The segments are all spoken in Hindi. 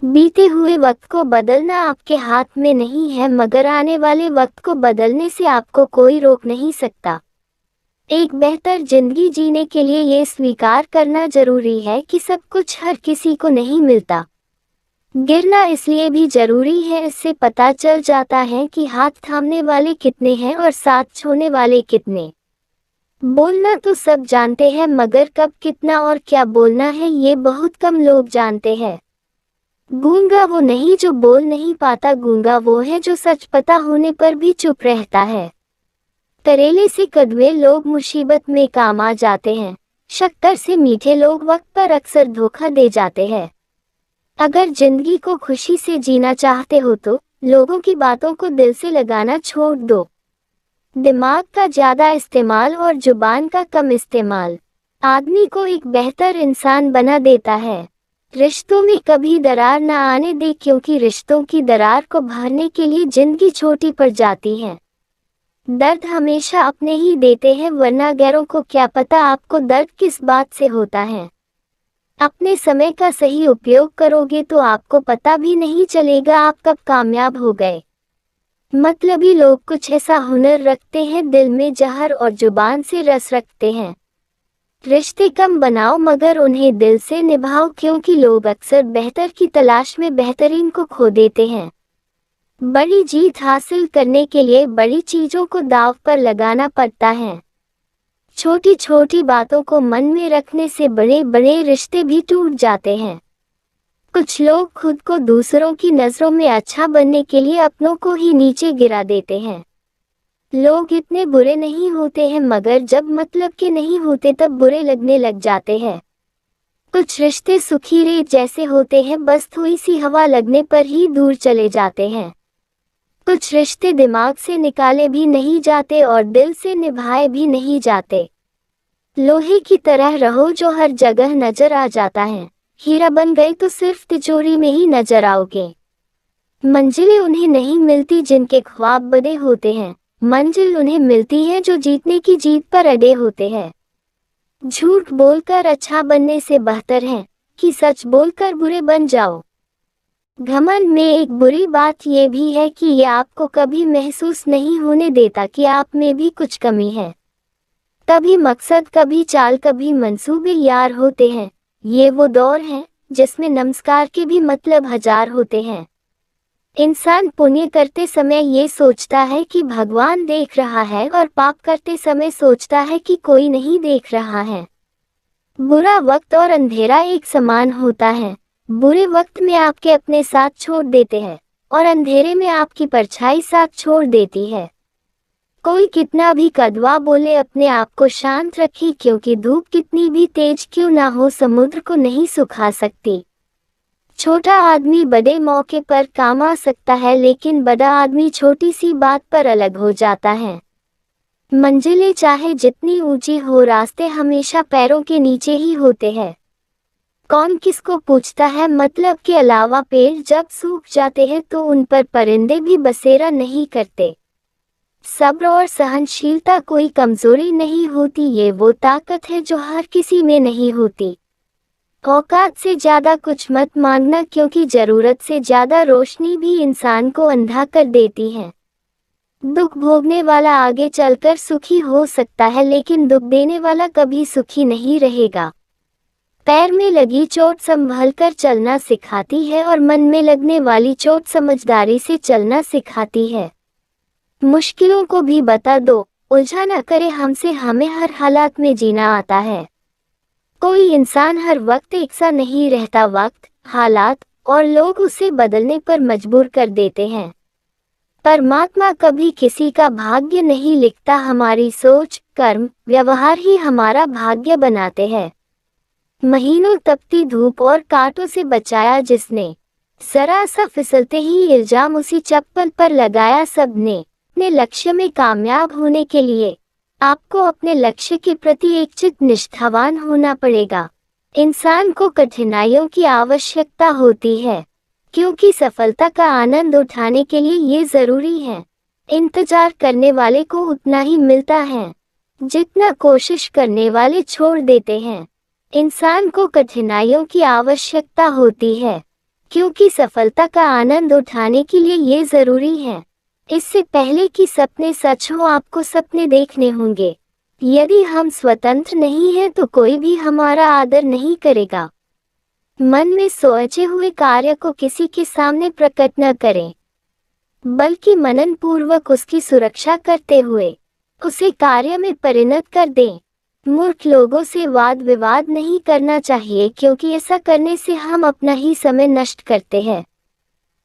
बीते हुए वक्त को बदलना आपके हाथ में नहीं है, मगर आने वाले वक्त को बदलने से आपको कोई रोक नहीं सकता। एक बेहतर जिंदगी जीने के लिए ये स्वीकार करना जरूरी है कि सब कुछ हर किसी को नहीं मिलता। गिरना इसलिए भी जरूरी है, इससे पता चल जाता है कि हाथ थामने वाले कितने हैं और साथ छोड़ने वाले कितने। बोलना तो सब जानते हैं, मगर कब, कितना और क्या बोलना है ये बहुत कम लोग जानते हैं। गूंगा वो नहीं जो बोल नहीं पाता, गूंगा वो है जो सच पता होने पर भी चुप रहता है। करेले से कड़वे लोग मुसीबत में काम आ जाते हैं, शक्कर से मीठे लोग वक्त पर अक्सर धोखा दे जाते हैं। अगर जिंदगी को खुशी से जीना चाहते हो तो लोगों की बातों को दिल से लगाना छोड़ दो। दिमाग का ज्यादा इस्तेमाल और जुबान का कम इस्तेमाल आदमी को एक बेहतर इंसान बना देता है। रिश्तों में कभी दरार न आने दे, क्योंकि रिश्तों की दरार को भरने के लिए जिंदगी छोटी पड़ जाती है। दर्द हमेशा अपने ही देते हैं, वरना गैरों को क्या पता आपको दर्द किस बात से होता है। अपने समय का सही उपयोग करोगे तो आपको पता भी नहीं चलेगा आप कब कामयाब हो गए। मतलबी लोग कुछ ऐसा हुनर रखते हैं, दिल में जहर और जुबान से रस रखते हैं। रिश्ते कम बनाओ मगर उन्हें दिल से निभाओ, क्योंकि लोग अक्सर बेहतर की तलाश में बेहतरीन को खो देते हैं। बड़ी जीत हासिल करने के लिए बड़ी चीजों को दांव पर लगाना पड़ता है। छोटी छोटी बातों को मन में रखने से बड़े बड़े रिश्ते भी टूट जाते हैं। कुछ लोग खुद को दूसरों की नजरों में अच्छा बनने के लिए अपनों को ही नीचे गिरा देते हैं। लोग इतने बुरे नहीं होते हैं, मगर जब मतलब के नहीं होते तब बुरे लगने लग जाते हैं। कुछ रिश्ते सूखी रेत जैसे होते हैं, बस थोड़ी सी हवा लगने पर ही दूर चले जाते हैं। कुछ रिश्ते दिमाग से निकाले भी नहीं जाते और दिल से निभाए भी नहीं जाते। लोहे की तरह रहो जो हर जगह नजर आ जाता है, हीरा बन गए तो सिर्फ तिजोरी में ही नजर आओगे। मंजिलें उन्हें नहीं मिलती जिनके ख्वाब बड़े होते हैं, मंजिल उन्हें मिलती है जो जीतने की जीत पर अड़े होते हैं। झूठ बोलकर अच्छा बनने से बेहतर है कि सच बोलकर बुरे बन जाओ। घमंड में एक बुरी बात यह भी है कि यह आपको कभी महसूस नहीं होने देता कि आप में भी कुछ कमी है। कभी मकसद, कभी चाल, कभी मंसूबे यार होते हैं। ये वो दौर है जिसमें नमस्कार के भी मतलब हजार होते हैं। इंसान पुण्य करते समय ये सोचता है कि भगवान देख रहा है और पाप करते समय सोचता है कि कोई नहीं देख रहा है। बुरा वक्त और अंधेरा एक समान होता है। बुरे वक्त में आपके अपने साथ छोड़ देते हैं और अंधेरे में आपकी परछाई साथ छोड़ देती है। कोई कितना भी कड़वा बोले अपने आप को शांत रखिए, क्योंकि धूप कितनी भी तेज क्यों ना हो समुद्र को नहीं सुखा सकती। छोटा आदमी बड़े मौके पर काम आ सकता है, लेकिन बड़ा आदमी छोटी सी बात पर अलग हो जाता है। मंजिलें चाहे जितनी ऊंची हो, रास्ते हमेशा पैरों के नीचे ही होते हैं। कौन किसको पूछता है, मतलब के अलावा पेड़ जब सूख जाते हैं तो उन पर परिंदे भी बसेरा नहीं करते। सब्र और सहनशीलता कोई कमजोरी नहीं होती, ये वो ताकत है जो हर किसी में नहीं होती। औकात से ज्यादा कुछ मत मांगना, क्योंकि जरूरत से ज्यादा रोशनी भी इंसान को अंधा कर देती है। दुख भोगने वाला आगे चलकर सुखी हो सकता है, लेकिन दुख देने वाला कभी सुखी नहीं रहेगा। पैर में लगी चोट संभल कर चलना सिखाती है और मन में लगने वाली चोट समझदारी से चलना सिखाती है। मुश्किलों को भी बता दो, उलझा न करे हमसे, हमें हर हालात में जीना आता है। कोई इंसान हर वक्त एक सा नहीं रहता, वक्त, हालात और लोग उसे बदलने पर मजबूर कर देते हैं। परमात्मा कभी किसी का भाग्य नहीं लिखता, हमारी सोच, कर्म, व्यवहार ही हमारा भाग्य बनाते हैं। महीनों तपती धूप और कांटों से बचाया जिसने, जरा सा फिसलते ही इल्जाम उसी चप्पल पर लगाया सबने। अपने लक्ष्य में कामयाब होने के लिए आपको अपने लक्ष्य के प्रति एकचित्त निष्ठावान होना पड़ेगा। इंसान को कठिनाइयों की आवश्यकता होती है, क्योंकि सफलता का आनंद उठाने के लिए ये जरूरी है। इंतजार करने वाले को उतना ही मिलता है जितना कोशिश करने वाले छोड़ देते हैं। इंसान को कठिनाइयों की आवश्यकता होती है, क्योंकि सफलता का आनंद उठाने के लिए ये जरूरी है। इससे पहले कि सपने सच हो, आपको सपने देखने होंगे। यदि हम स्वतंत्र नहीं हैं तो कोई भी हमारा आदर नहीं करेगा। मन में सोचे हुए कार्य को किसी के सामने प्रकट न करें, बल्कि मनन पूर्वक उसकी सुरक्षा करते हुए उसे कार्य में परिणत कर दें। मूर्ख लोगों से वाद विवाद नहीं करना चाहिए, क्योंकि ऐसा करने से हम अपना ही समय नष्ट करते हैं।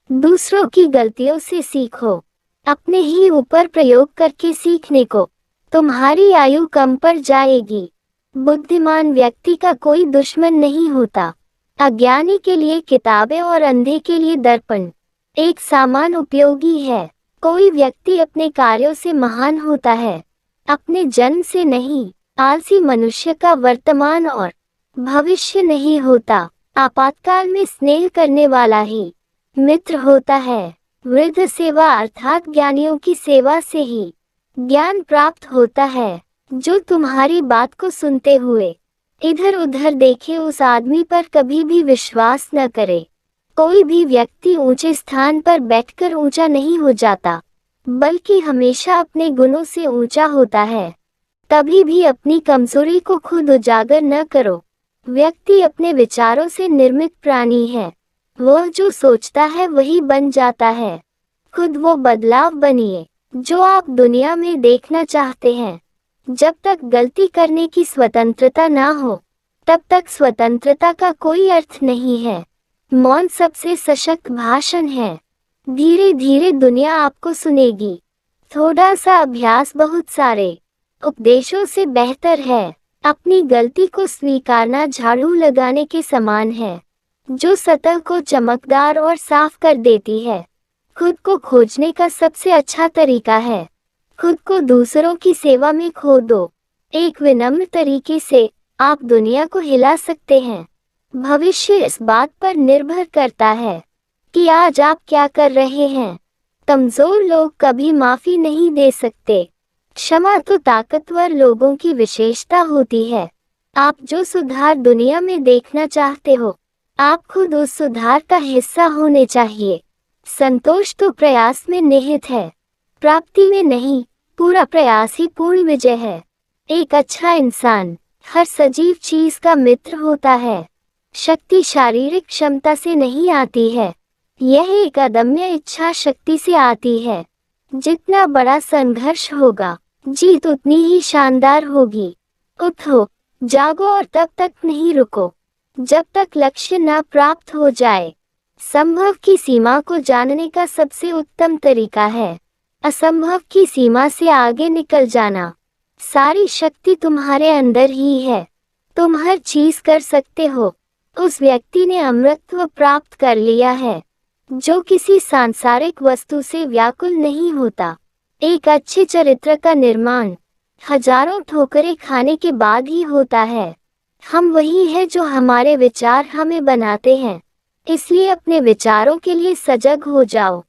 दूसरों की गलतियों से सीखो, अपने ही ऊपर प्रयोग करके सीखने को तुम्हारी आयु कम पड़ जाएगी। बुद्धिमान व्यक्ति का कोई दुश्मन नहीं होता। अज्ञानी के लिए किताबें और अंधे के लिए दर्पण एक समान उपयोगी है। कोई व्यक्ति अपने कार्यों से महान होता है, अपने जन्म से नहीं। आलसी मनुष्य का वर्तमान और भविष्य नहीं होता। आपातकाल में स्नेह करने वाला ही मित्र होता है। वृद्ध सेवा अर्थात ज्ञानियों की सेवा से ही ज्ञान प्राप्त होता है। जो तुम्हारी बात को सुनते हुए इधर उधर देखे, उस आदमी पर कभी भी विश्वास न करे। कोई भी व्यक्ति ऊंचे स्थान पर बैठकर ऊंचा नहीं हो जाता, बल्कि हमेशा अपने गुणों से ऊंचा होता है। कभी भी अपनी कमजोरी को खुद उजागर न करो। व्यक्ति अपने विचारों से निर्मित प्राणी है। वह जो सोचता है वही बन जाता है। खुद वो बदलाव बनिए जो आप दुनिया में देखना चाहते हैं। जब तक गलती करने की स्वतंत्रता ना हो, तब तक स्वतंत्रता का कोई अर्थ नहीं है। मौन सबसे सशक्त भाषण है। धीरे धीरे दुनिया आपको सुनेगी। थोड़ा सा अभ्यास बहुत सारे उपदेशों से बेहतर है। अपनी गलती को स्वीकारना झाड़ू लगाने के समान है, जो सतह को चमकदार और साफ कर देती है। खुद को खोजने का सबसे अच्छा तरीका है खुद को दूसरों की सेवा में खो दो। एक विनम्र तरीके से आप दुनिया को हिला सकते हैं। भविष्य इस बात पर निर्भर करता है कि आज आप क्या कर रहे हैं। कमजोर लोग कभी माफी नहीं दे सकते। क्षमा तो ताकतवर लोगों की विशेषता होती है। आप जो सुधार दुनिया में देखना चाहते हो, आप खुद उस सुधार का हिस्सा होने चाहिए। संतोष तो प्रयास में निहित है, प्राप्ति में नहीं। पूरा प्रयास ही पूर्ण विजय है। एक अच्छा इंसान हर सजीव चीज का मित्र होता है। शक्ति शारीरिक क्षमता से नहीं आती है, यह एक अदम्य इच्छा शक्ति से आती है। जितना बड़ा संघर्ष होगा, जीत उतनी ही शानदार होगी। उठो, जागो और तब तक नहीं रुको जब तक लक्ष्य न प्राप्त हो जाए। संभव की सीमा को जानने का सबसे उत्तम तरीका है असंभव की सीमा से आगे निकल जाना। सारी शक्ति तुम्हारे अंदर ही है। तुम हर चीज कर सकते हो। उस व्यक्ति ने अमृतत्व प्राप्त कर लिया है जो किसी सांसारिक वस्तु से व्याकुल नहीं होता। एक अच्छे चरित्र का निर्माण हजारों ठोकरें खाने के बाद ही होता है। हम वही है जो हमारे विचार हमें बनाते हैं। इसलिए अपने विचारों के लिए सजग हो जाओ।